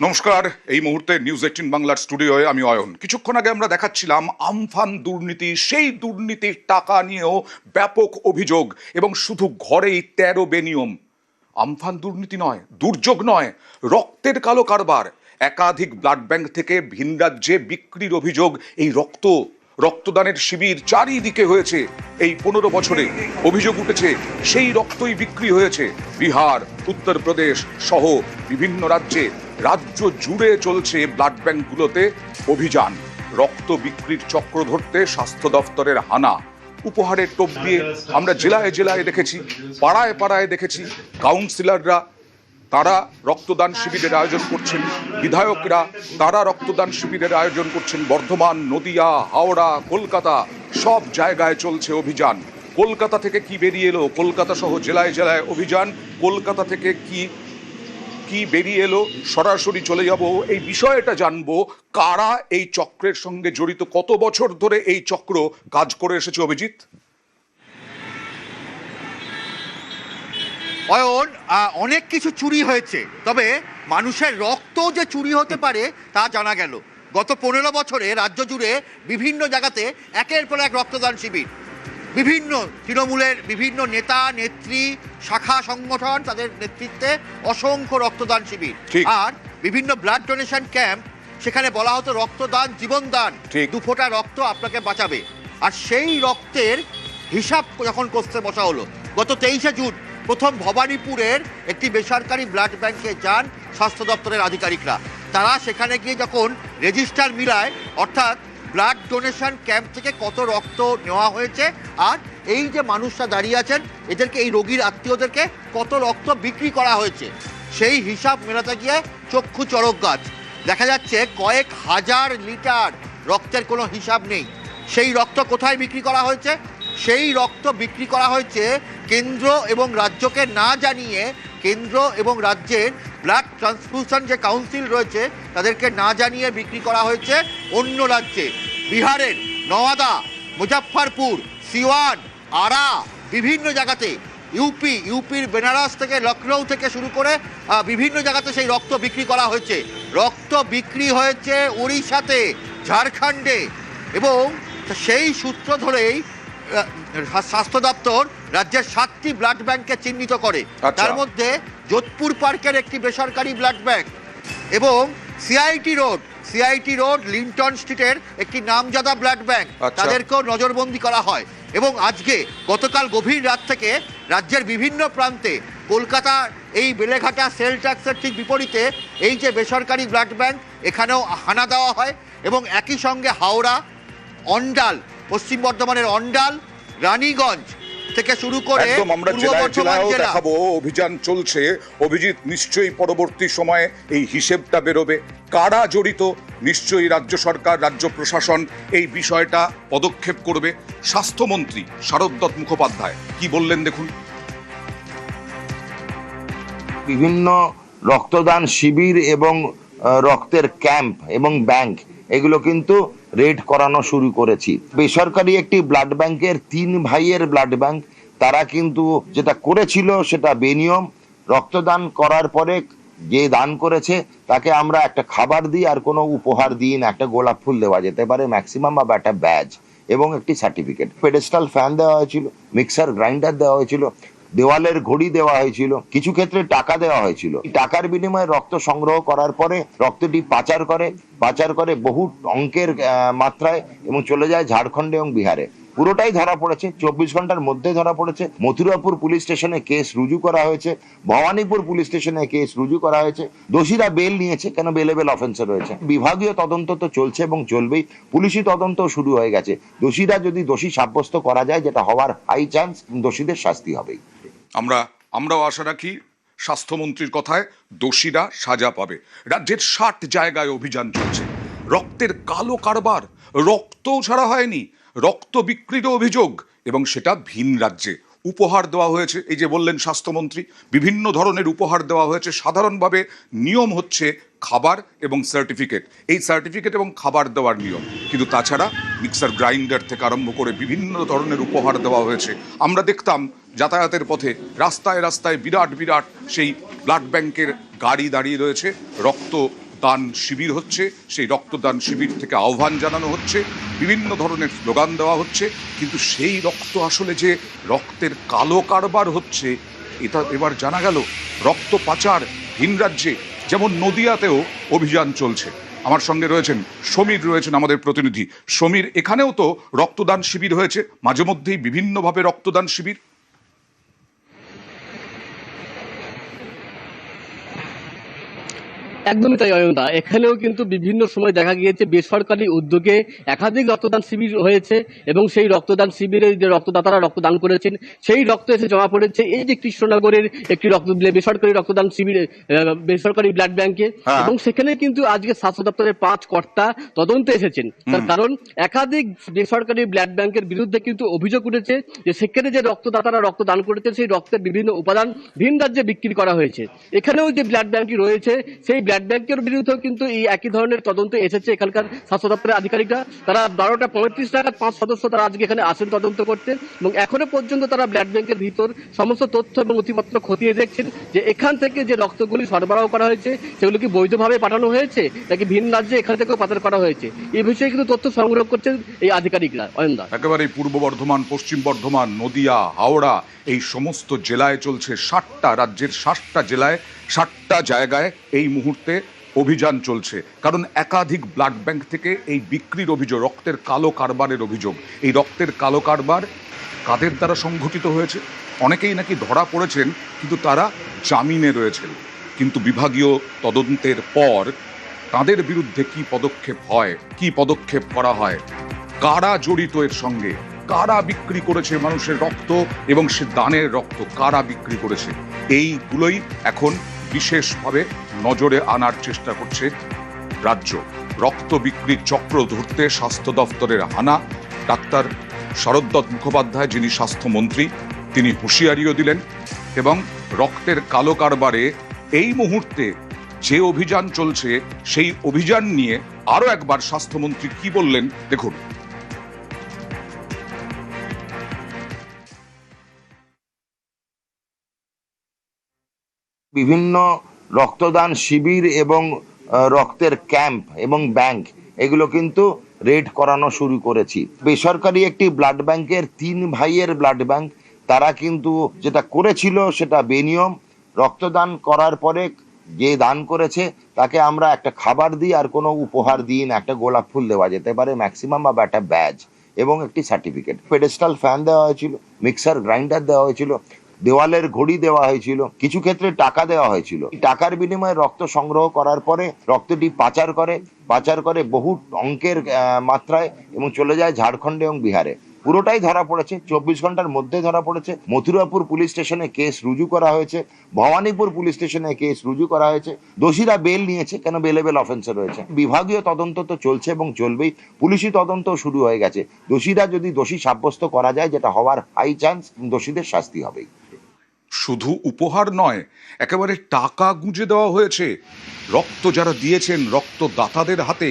নমস্কার। এই মুহূর্তে নিউজ 18 বাংলার স্টুডিওয়ে আমি অয়ন। কিছুক্ষণ আগে আমরা দেখাচ্ছিলাম আমফান দুর্নীতি, সেই দুর্নীতির টাকা নিয়েও ব্যাপক অভিযোগ এবং শুধু ঘরেই 13 বেনিয়ম। আমফান দুর্নীতি নয়, দুর্যোগ নয়, রক্তের কালো কারবার। একাধিক ব্লাড ব্যাংক থেকে ভিন রাজ্যে বিক্রির অভিযোগ। এই রক্তদানের শিবির চারিদিকে হয়েছে। এই 15 বছরে অভিযোগ উঠেছে সেই রক্তই বিক্রি হয়েছে। বিহার, উত্তরপ্রদেশ সহ বিভিন্ন রাজ্যে, রাজ্য জুড়ে চলছে ব্লাড ব্যাংকগুলোতে অভিযান। রক্ত বিক্রির চক্র ধরতে স্বাস্থ্য দফতরের হানা। উপহারের টোপ দিয়ে আমরা জেলায় জেলায় দেখেছি, পাড়ায় পাড়ায় দেখেছি। কাউন্সিলররা তারা রক্তদান শিবিরের আয়োজন করছেন, বিধায়করা তারা রক্তদান শিবিরের আয়োজন করছেন। বর্ধমান, নদিয়া, হাওড়া, কলকাতা সব জায়গায় চলছে অভিযান। কলকাতা থেকে কি বেরিয়ে এলো? কলকাতা সহ জেলায় জেলায় অভিযান। কলকাতা থেকে কি বেরিয়ে এলো সরাসরি চলে যাব এই বিষয়টা জানবো। কারা এই চক্রের সঙ্গে জড়িত, কত বছর ধরে এই চক্র কাজ করে এসেছে? অভিজিৎ। অয়ন, অনেক কিছু চুরি হয়েছে, তবে মানুষের রক্ত যে চুরি হতে পারে তা জানা গেল। গত 15 বছরে রাজ্য জুড়ে বিভিন্ন জায়গাতে একের পর এক রক্তদান শিবির। বিভিন্ন তৃণমূলের বিভিন্ন নেতা নেত্রী, শাখা সংগঠন, তাদের নেতৃত্বে অসংখ্য রক্তদান শিবির আর বিভিন্ন ব্লাড ডোনেশন ক্যাম্প। সেখানে বলা হতো রক্তদান জীবনদান, 2 ফোঁটা রক্ত আপনাকে বাঁচাবে। আর সেই রক্তের হিসাব যখন করতে বসা হলো গত 23শে জুন, প্রথম ভবানীপুরের একটি বেসরকারি ব্লাড ব্যাংকে যান স্বাস্থ্য দপ্তরের আধিকারিকরা। তারা সেখানে গিয়ে যখন রেজিস্টার মিলায়, অর্থাৎ ব্লাড ডোনেশন ক্যাম্প থেকে কত রক্ত নেওয়া হয়েছে আর এই যে মানুষরা দাঁড়িয়ে আছেন এদেরকে, এই রোগীর আত্মীয়দেরকে কত রক্ত বিক্রি করা হয়েছে, সেই হিসাব মেলাতে গিয়ে চক্ষু চড়ক গাছ। দেখা যাচ্ছে কয়েক হাজার লিটার রক্তের কোনো হিসাব নেই। সেই রক্ত কোথায় বিক্রি করা হয়েছে? সেই রক্ত বিক্রি করা হয়েছে কেন্দ্র এবং রাজ্যকে না জানিয়ে। কেন্দ্র এবং রাজ্যের ব্লাড ট্রান্সফিউশন যে কাউন্সিল রয়েছে তাদেরকে না জানিয়ে বিক্রি করা হয়েছে অন্য রাজ্যে। বিহারের নওয়াদা, মুজফ্ফরপুর, সিওয়ান, আরা, বিভিন্ন জায়গাতে, ইউপির বেনারস থেকে লখনৌ থেকে শুরু করে বিভিন্ন জায়গাতে সেই রক্ত বিক্রি করা হয়েছে। রক্ত বিক্রি হয়েছে উড়িষ্যাতে, ঝাড়খণ্ডে, এবং সেই সূত্র ধরেই স্বাস্থ্য দপ্তর রাজ্যের 7টি ব্লাড ব্যাংককে চিহ্নিত করে। তার মধ্যে যোধপুর পার্কের একটি বেসরকারি ব্লাড ব্যাংক এবং সিআইটি রোড লিন্টন স্ট্রিটের একটি নামজাদা ব্লাড ব্যাংক, তাদেরকেও নজরবন্দি করা হয়। এবং গতকাল গভীর রাত থেকে রাজ্যের বিভিন্ন প্রান্তে, কলকাতার এই বেলেঘাটা সেল ট্যাক্সের ঠিক বিপরীতে এই যে বেসরকারি ব্লাড ব্যাংক, এখানেও হানা দেওয়া হয়। এবং একই সঙ্গে হাওড়া, অন্ডাল, পশ্চিম বর্ধমানের অন্ডাল, রানীগঞ্জ থেকে শুরু করে আমরা জেলায় দেখাবো অভিযান চলছে। অভিজিৎ, নিশ্চয়ই পরবর্তী সময়ে এই হিসেবটা বেরোবে, কারা জড়িত। নিশ্চয়ই রাজ্য সরকার, রাজ্য প্রশাসন এই বিষয়টা পদক্ষেপ করবে। স্বাস্থ্যমন্ত্রী শারদত্ত মুখোপাধ্যায় কি বললেন দেখুন। বিভিন্ন রক্তদান শিবির এবং রক্তের ক্যাম্প এবং ব্যাংক, এগুলো কিন্তু রেড করানো শুরু করেছি। বেসরকারি একটি ব্লাড ব্যাংকের 3 ভাইয়ের ব্লাড ব্যাংক, তারা কিন্তু যেটা করেছিল সেটা বেনিয়ম। রক্তদান করার পরে যে দান করেছে তাকে আমরা একটা খাবার দিই আর কোনো উপহার দিই না। একটা গোলাপ ফুল দেওয়া যেতে পারে ম্যাক্সিমাম, বা একটা ব্যাজ এবং একটি সার্টিফিকেট। পেডেস্টাল ফ্যান দেওয়া হয়েছিল, মিক্সার গ্রাইন্ডার দেওয়া হয়েছিল, দেওয়ালের ঘড়ি দেওয়া হয়েছিল, কিছু ক্ষেত্রে টাকা দেওয়া হয়েছিল। টাকার বিনিময়ে রক্ত সংগ্রহ করার পরে রক্তটি পাচার করে বহু অঙ্কের মাত্রায় এবং চলে যায় ঝাড়খণ্ডে এবং বিহারে। পুরোটাই ধরা পড়েছে, 24 ঘন্টার মধ্যে ধরা পড়েছে। মথুরাপুর পুলিশ স্টেশনে কেস রুজু করা হয়েছে, ভবানীপুর পুলিশ স্টেশনে কেস রুজু করা হয়েছে। দোষীরা বেল নিয়েছে, কেন বেলেবেল অফেন্সার রয়েছে। বিভাগীয় তদন্ত তো চলছে এবং চলবেই, পুলিশি তদন্ত শুরু হয়ে গেছে। দোষীরা যদি দোষী সাব্যস্ত করা যায়, যেটা হওয়ার হাই চান্স, দোষীদের শাস্তি হবেই। আমরাও আশা রাখি স্বাস্থ্যমন্ত্রীর কথায় দোষীরা সাজা পাবে। রাজ্যের 60 জায়গায় অভিযান চলছে। রক্তের কালো কারবার, রক্তও ছাড়া হয়নি, রক্ত বিক্রিরও অভিযোগ, এবং সেটা ভিন রাজ্যে। উপহার দেওয়া হয়েছে, এই যে বললেন স্বাস্থ্যমন্ত্রী, বিভিন্ন ধরনের উপহার দেওয়া হয়েছে। সাধারণভাবে নিয়ম হচ্ছে খাবার এবং সার্টিফিকেট, এই সার্টিফিকেট এবং খাবার দেওয়ার নিয়ম। কিন্তু তাছাড়া মিক্সার গ্রাইন্ডার থেকে আরম্ভ করে বিভিন্ন ধরনের উপহার দেওয়া হয়েছে। আমরা দেখতাম যাতায়াতের পথে রাস্তায় রাস্তায় বিরাট সেই ব্লাড ব্যাংকের গাড়ি দাঁড়িয়ে রয়েছে, রক্ত দান শিবির হচ্ছে, সেই রক্তদান শিবির থেকে আহ্বান জানানো হচ্ছে, বিভিন্ন ধরনের স্লোগান দেওয়া হচ্ছে, কিন্তু সেই রক্ত আসলে যে রক্তের কালো কারবার হচ্ছে এটা এবার জানা গেল। রক্ত পাচার ভিন রাজ্যে, যেমন নদিয়াতেও অভিযান চলছে। আমার সঙ্গে রয়েছেন সমীর, রয়েছেন আমাদের প্রতিনিধি সমীর। এখানেও তো রক্তদান শিবির হয়েছে, মাঝে মধ্যেই বিভিন্নভাবে রক্তদান শিবির। একদমই তাই অয়নদা, এখানেও কিন্তু বিভিন্ন সময় দেখা গিয়েছে বেসরকারি উদ্যোগে একাধিক রক্তদান শিবির হয়েছে এবং সেই রক্তদান শিবিরে যে রক্তদাতারা রক্তদান করেছেন সেই রক্ত এসে জমা পড়েছে এই যে কৃষ্ণনগরের একটি বেসরকারি রক্তদান শিবিরে, বেসরকারি ব্লাড ব্যাংকে। এবং সেখানে কিন্তু আজকে স্বাস্থ্য দপ্তরের 5 কর্তা তদন্তে এসেছেন। তার কারণ একাধিক বেসরকারি ব্লাড ব্যাংকের বিরুদ্ধে কিন্তু অভিযোগ উঠেছে যে সেখানে যে রক্তদাতারা রক্তদান করেছেন সেই রক্তের বিভিন্ন উপাদান ভিন রাজ্যে বিক্রি করা হয়েছে। এখানেও যে ব্লাড ব্যাংকটি রয়েছে সেই ব্লাড ব্যাংকের বিরুদ্ধেও কিন্তু এই একই ধরনের তদন্ত এসেছে এখানকার স্বাস্থ্য দপ্তরের আধিকারিকরা। তারা 12:35 নাগাদ 5 সদস্য তারা আজকে এখানে আসেন তদন্ত করতে এবং এখনো পর্যন্ত তারা ব্লাড ব্যাংকের ভিতর সমস্ত তথ্য এবং নথিপত্র খতিয়ে দেখছেন যে এখান থেকে যে রক্তগুলি সরবরাহ করা হয়েছে সেগুলো কি বৈধভাবে পাঠানো হয়েছে নাকি ভিন রাজ্যে এখান থেকেও পাচার করা হয়েছে, এই বিষয়ে কিন্তু তথ্য সংগ্রহ করছেন এই আধিকারিকরা। অয়নদা, একেবারে পূর্ব বর্ধমান, পশ্চিম বর্ধমান, নদিয়া, হাওড়া এই সমস্ত জেলায় চলছে, 60টা রাজ্যের 60টা জেলায় 60টা জায়গায় এই মুহূর্তে অভিযান চলছে। কারণ একাধিক ব্লাড ব্যাংক থেকে এই বিক্রির অভিযোগ, রক্তের কালো কারবারের অভিযোগ। এই রক্তের কালো কারবার কাদের দ্বারা সংঘটিত হয়েছে? অনেকেই নাকি ধরা পড়েছেন, কিন্তু তারা জামিনে রয়েছেন। কিন্তু বিভাগীয় তদন্তের পর তাদের বিরুদ্ধে কি পদক্ষেপ হয়, কি পদক্ষেপ করা হয়, কারা জড়িত এর সঙ্গে, কারা বিক্রি করেছে মানুষের রক্ত এবং সে দানের রক্ত কারা বিক্রি করেছে, এইগুলোই এখন বিশেষভাবে নজরে আনার চেষ্টা করছে রাজ্য। রক্ত বিক্রির চক্র ধরতে স্বাস্থ্য দফতরের হানা। ডাক্তার শরদ্দত্ত মুখোপাধ্যায়, যিনি স্বাস্থ্যমন্ত্রী, তিনি হুঁশিয়ারিও দিলেন। এবং রক্তের কালো কারবারে এই মুহূর্তে যে অভিযান চলছে সেই অভিযান নিয়ে আরো একবার স্বাস্থ্যমন্ত্রী কি বললেন দেখুন। বিভিন্ন রক্তদান শিবির এবং রক্তের ক্যাম্প এবং ব্যাংক এগুলো কিন্তু রেড করানো শুরু করেছি। বেসরকারি একটি ব্লাড ব্যাংকের 3 ভাইয়ের ব্লাড ব্যাংক, তারা কিন্তু যেটা করেছিল সেটা বেনিয়ম। রক্তদান করার পরে যে দান করেছে তাকে আমরা একটা খাবার দিই আর কোনো উপহার দিই না। একটা গোলাপ ফুল দেওয়া যেতে পারে ম্যাক্সিমাম, বা একটা ব্যাজ এবং একটি সার্টিফিকেট। পেডেস্টাল ফ্যান দেওয়া হয়েছিল, মিক্সার গ্রাইন্ডার দেওয়া হয়েছিল, দেওয়ালের ঘড়ি দেওয়া হয়েছিল, কিছু ক্ষেত্রে টাকা দেওয়া হয়েছিল। টাকার বিনিময়ে রক্ত সংগ্রহ করার পরে রক্তটি পাচার করে বহু অঙ্কের মাত্রায় এবং চলে যায় ঝাড়খণ্ডে এবং বিহারে। পুরোটাই ধরা পড়েছে, 24 ঘন্টার মধ্যে ধরা পড়েছে। মথুরাপুর পুলিশ স্টেশনে কেস রুজু করা হয়েছে, ভবানীপুর পুলিশ স্টেশনে কেস রুজু করা হয়েছে। দোষীরা বেল নিয়েছে, কেন বেলেবেল অফেন্সে রয়েছে। বিভাগীয় তদন্ত তো চলছে এবং চলবেই, পুলিশি তদন্ত শুরু হয়ে গেছে। দোষীরা যদি দোষী সাব্যস্ত করা যায়, যেটা হওয়ার হাই চান্স, দোষীদের শাস্তি হবেই। শুধু উপহার নয়, একেবারে টাকা গুঁজে দেওয়া হয়েছে। রক্ত যারা দিয়েছেন, রক্তদাতাদের হাতে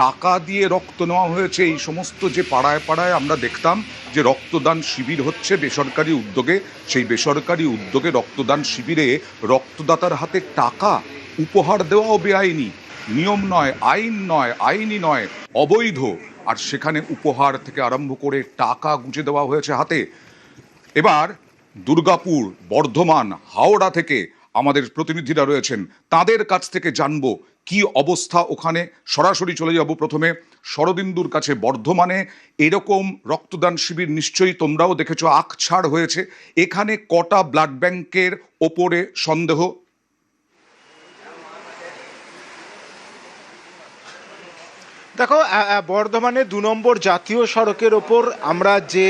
টাকা দিয়ে রক্ত নেওয়া হয়েছে। এই সমস্ত যে পাড়ায় পাড়ায় আমরা দেখতাম যে রক্তদান শিবির হচ্ছে বেসরকারি উদ্যোগে, সেই বেসরকারি উদ্যোগে রক্তদান শিবিরে রক্তদাতার হাতে টাকা উপহার দেওয়াও বেআইনি, নিয়ম নয়, আইনি নয়, অবৈধ। আর সেখানে উপহার থেকে আরম্ভ করে টাকা গুঁজে দেওয়া হয়েছে হাতে। এবার দুর্গাপুর, বর্ধমান, হাওড়া থেকে আমাদের প্রতিনিধিরা রয়েছেন, তাদের কাছ থেকে জানবো কি অবস্থা ওখানে। সরাসরি চলে যাব প্রথমে শরদিন্দুর কাছে। বর্ধমানে এরকম রক্তদান শিবির নিশ্চয়ই তোমরাও দেখেছো, আকছাড় হয়েছে। এখানে কটা ব্লাড ব্যাংকের ওপরে সন্দেহ? দেখো, বর্ধমানে 2 নম্বর জাতীয় সড়কের ওপর আমরা যে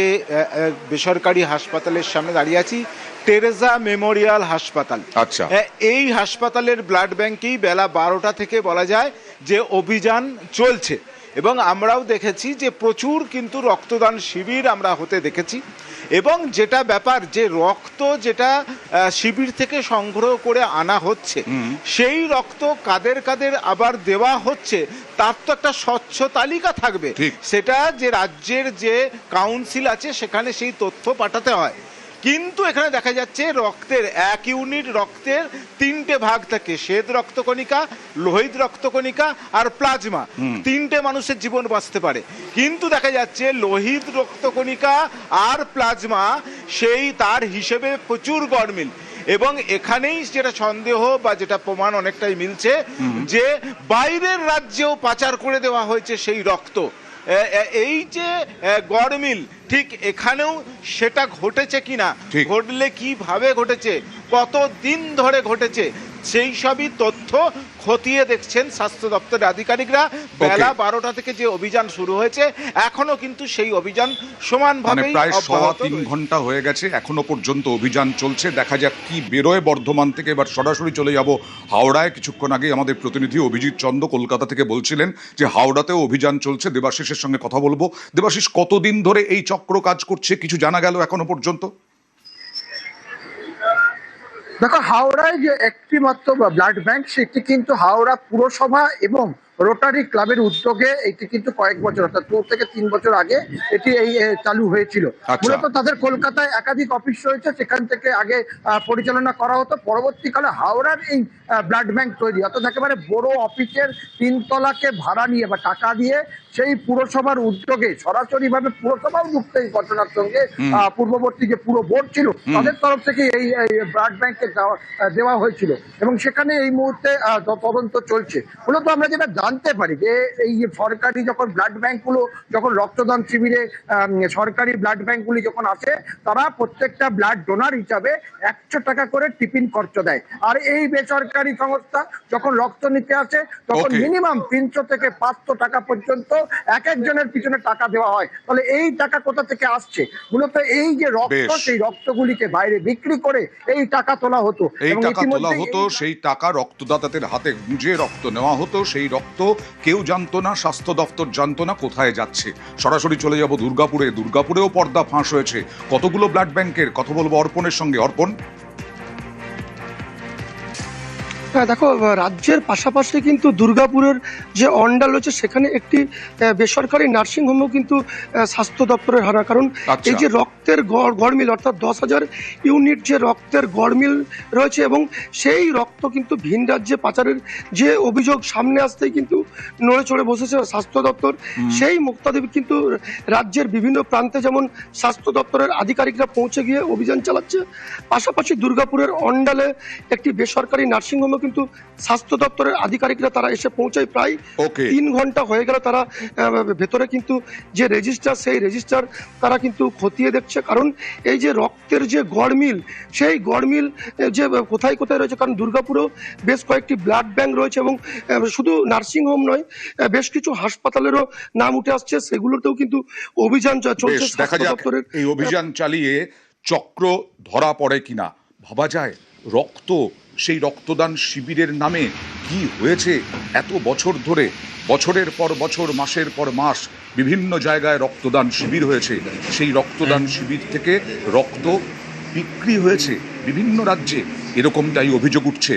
বেসরকারি হাসপাতালের সামনে দাঁড়িয়ে আছি, টেরেজা মেমোরিয়াল হাসপাতাল। আচ্ছা, এই হাসপাতালের ব্লাড ব্যাংকেই বেলা 12টা থেকে বলা যায় যে অভিযান চলছে এবং আমরাও দেখেছি যে প্রচুর কিন্তু রক্তদান শিবির আমরা হতে দেখেছি। এবং যেটা ব্যাপার, যে রক্ত যেটা শিবির থেকে সংগ্রহ করে আনা হচ্ছে, সেই রক্ত কাদের কাদের আবার দেওয়া হচ্ছে তার তো একটা স্বচ্ছ তালিকা থাকবে। সেটা যে রাজ্যের যে কাউন্সিল আছে সেখানে সেই তথ্য পাঠাতে হয়। কিন্তু এখানে দেখা যাচ্ছে রক্তের 1 ইউনিট রক্তের 3টে ভাগ থাকে, শ্বেত রক্তকণিকা, লোহিত রক্তকণিকা আর প্লাজমা। 3টে মানুষের জীবন বাঁচতে পারে, কিন্তু দেখা যাচ্ছে লোহিত রক্তকণিকা আর প্লাজমা সেই তার হিসেবে প্রচুর গড়মিল। এবং এখানেই যেটা সন্দেহ বা যেটা প্রমাণ অনেকটাই মিলছে যে বাইরের রাজ্যেও পাচার করে দেওয়া হয়েছে সেই রক্ত। এই যে গড়মিল ঠিক এখানেও সেটা ঘটেছে কিনা, ঘটলে কিভাবে ঘটেছে, কত দিন ধরে ঘটেছে, সেই সবই তথ্য খতিয়ে দেখছেন স্বাস্থ্য দপ্তরের আধিকারিকরা। বেলা 12টা থেকে যে অভিযান শুরু হয়েছে এখনো কিন্তু সেই অভিযান সমানভাবে প্রায় 3.5 ঘন্টা হয়ে গেছে, এখনো পর্যন্ত অভিযান চলছে। দেখা যাক কি বেরোয় বর্ধমান থেকে। এবার সরাসরি চলে যাব হাওড়ায়। কিছুক্ষণ আগে আমাদের প্রতিনিধি অভিজিৎ চন্দ কলকাতা থেকে বলছিলেন যে হাওড়াতেও অভিযান চলছে। দেবাশিসের সঙ্গে কথা বলবো। দেবাশিস, কতদিন ধরে এই চক্র কাজ করছে, কিছু জানা গেল এখনো পর্যন্ত? দেখো, হাওড়ায় যে একটি মাত্র ব্লাড ব্যাংক, সেটি কিন্তু হাওড়া পুরসভা এবং রোটারি ক্লাবের উদ্যোগে এটি কিন্তু কয়েক বছর, অর্থাৎ 2 থেকে 3 বছর আগে এটি চালু হয়েছিল। মূলত তাদের কলকাতায় একাধিক অফিস রয়েছে, সেখান থেকে আগে পরিচালনা করা হতো। পরবর্তীকালে হাওড়ার এই ব্লাড ব্যাংক তৈরি, অর্থাৎ একেবারে বড় অফিসের 3 তলাকে ভাড়া নিয়ে বা টাকা দিয়ে সেই পুরসভার উদ্যোগে সরাসরি ভাবে পুরসভাও যুক্ত এই ঘটনার সঙ্গে। পূর্ববর্তী যে পুরো বোর্ড ছিল তাদের তরফ থেকে এই ব্লাড ব্যাংকে দেওয়া হয়েছিল এবং সেখানে এই মুহূর্তে তদন্ত চলছে। মূলত আমরা যেটা জানতে পারি যে এই সরকারি যখন ব্লাড ব্যাংকগুলো যখন রক্তদান শিবিরে সরকারি ব্লাড ব্যাংকগুলি যখন আসে, তারা প্রত্যেকটা ব্লাড ডোনার হিসাবে 100 টাকা করে টিফিন খরচ দেয়। আর এই বেসরকারি সংস্থা যখন রক্ত নিতে আসে তখন মিনিমাম 300 থেকে 500 টাকা পর্যন্ত এক একজনের পিছনে টাকা দেওয়া হয়। তাহলে এই টাকা কোথা থেকে আসছে? মূলত এই যে রক্ত, সেই রক্তগুলিকে বাইরে বিক্রি করে এই টাকা তোলা হতো। সেই টাকা রক্তদাতাদের হাতে গুঁজে রক্ত নেওয়া হতো। সেই রক্ত কেউ জানতো না, স্বাস্থ্য দপ্তর জানতো না কোথায় যাচ্ছে। সরাসরি চলে যাব দুর্গাপুরে। দুর্গাপুরেও পর্দা ফাঁস হয়েছে কতগুলো ব্লাড ব্যাংকের। কথা বলবো অর্পণের সঙ্গে। অর্পণ, দেখো, রাজ্যের পাশাপাশি কিন্তু দুর্গাপুরের যে অন্ডাল রয়েছে সেখানে একটি বেসরকারি নার্সিংহোমও কিন্তু স্বাস্থ্য দপ্তরের হারা। কারণ এই যে রক্তের গড়মিল, অর্থাৎ 10,000 ইউনিট যে রক্তের গড়মিল রয়েছে এবং সেই রক্ত কিন্তু ভিন রাজ্যে পাচারের যে অভিযোগ সামনে আসতেই কিন্তু নড়ে চড়ে বসেছে স্বাস্থ্য দপ্তর। সেই মুক্তাদেবী কিন্তু রাজ্যের বিভিন্ন প্রান্তে যেমন স্বাস্থ্য দপ্তরের আধিকারিকরা পৌঁছে গিয়ে অভিযান চালাচ্ছে, পাশাপাশি দুর্গাপুরের অন্ডালে একটি বেসরকারি নার্সিংহোম কিন্তু স্বাস্থ্য দপ্তরের আধিকারিকরা তারা এসে পৌঁছায়। প্রায় 3 ঘন্টা হয়ে গেল। তারা ভেতরে কিন্তু যে রেজিস্টার, সেই রেজিস্টার তারা কিন্তু খতিয়ে দেখছে। কারণ এই যে রক্তের যে গড়মিল, সেই গড়মিল যে কোথায় কোথায় রয়েছে, কারণ দুর্গাপুরেও বেশ কয়েকটি ব্লাড ব্যাংক রয়েছে এবং শুধু নার্সিংহোম নয়, বেশ কিছু হাসপাতালেরও নাম উঠে আসছে, সেগুলোতেও কিন্তু অভিযান চলছে। দেখা যাক এই অভিযান চালিয়ে চক্র ধরা পড়ে কিনা। ভাবা যায় রক্ত, সেই রক্তদান শিবিরের নামে কি হয়েছে এত বছর ধরে। বছরের পর বছর, মাসের পর মাস বিভিন্ন জায়গায় রক্তদান শিবির হয়েছে। সেই রক্তদান শিবির থেকে রক্ত বিক্রি হয়েছে বিভিন্ন রাজ্যে, এরকমটাই অভিযোগ উঠছে।